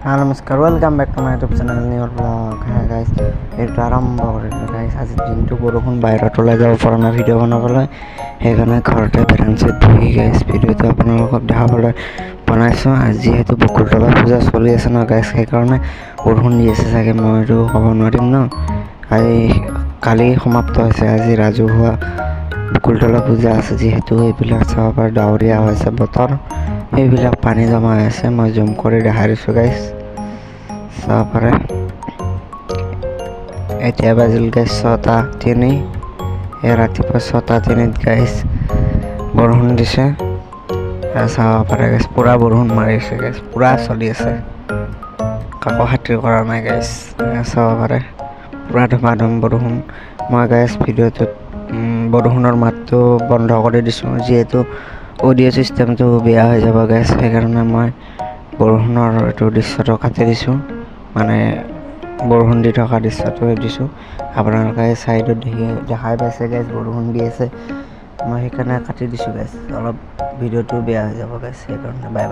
নমস্কাৰ, welcome back to my YouTube channel নিউৰ blog. হ্যাঁ গাইজ, এইটো আৰম্ভ কৰিলোঁ গাইজ। আজিৰ দিনটো বৰষুণ, বাহিৰত ওলাই যাব পৰা নাই ভিডিঅ' বনাবলৈ, সেইকাৰণে ঘৰতে বেৰাঞ্চিত বহি গাইজ ভিডিঅ'টো আপোনালোকক দেখাবলৈ বনাইছোঁ। আজি যিহেতু বকুলতলা পূজা চলি আছে ন গাইজ, সেইকাৰণে বৰষুণ দি আছে চাগে, মইতো ক'ব নোৱাৰিম ন। কালি সমাপ্ত হৈছে, আজি ৰাজহুৱা বকুলতলা পূজা আছে যিহেতু, এইবিলাক চাব পাৰে। ডাৱৰীয়া হৈছে বতৰ, এইবিলাক পানী জমা হৈ আছে। মই জুম কৰি দেখাই দিছোঁ গাইজ, চাব পাৰে। এতিয়া বাজিল গাইজ 6:03। ৰাতিপুৱা 6:03 গাইজ বৰষুণ দিছে, চাব পাৰে গাইজ। পূৰা বৰষুণ মাৰি আছে গাইজ, পূৰা চলি আছে, কাকো খাতিৰ কৰা নাই গাইজ, চাব পাৰে। পূৰা ধুমাধুম বৰষুণ। মই গাইজ ভিডিঅ'টোত বৰষুণৰ মাতটো বন্ধ কৰি দিছোঁ, যিহেতু অডিঅ' ছিষ্টেমটো বেয়া হৈ যাব গাইজ, সেইকাৰণে মই বৰষুণৰ এইটো দৃশ্যটো কাটি দিছোঁ, মানে বৰষুণ দি থকা দৃশ্যটো দিছোঁ। আপোনালোকে চাইডত দেখাই পাইছে গাইজ, বৰষুণ দি আছে। মই সেইকাৰণে কাটি দিছোঁ গাইজ, অলপ ভিডিঅ'টো বেয়া হৈ যাব গাইজ, সেইকাৰণে বাই বাই।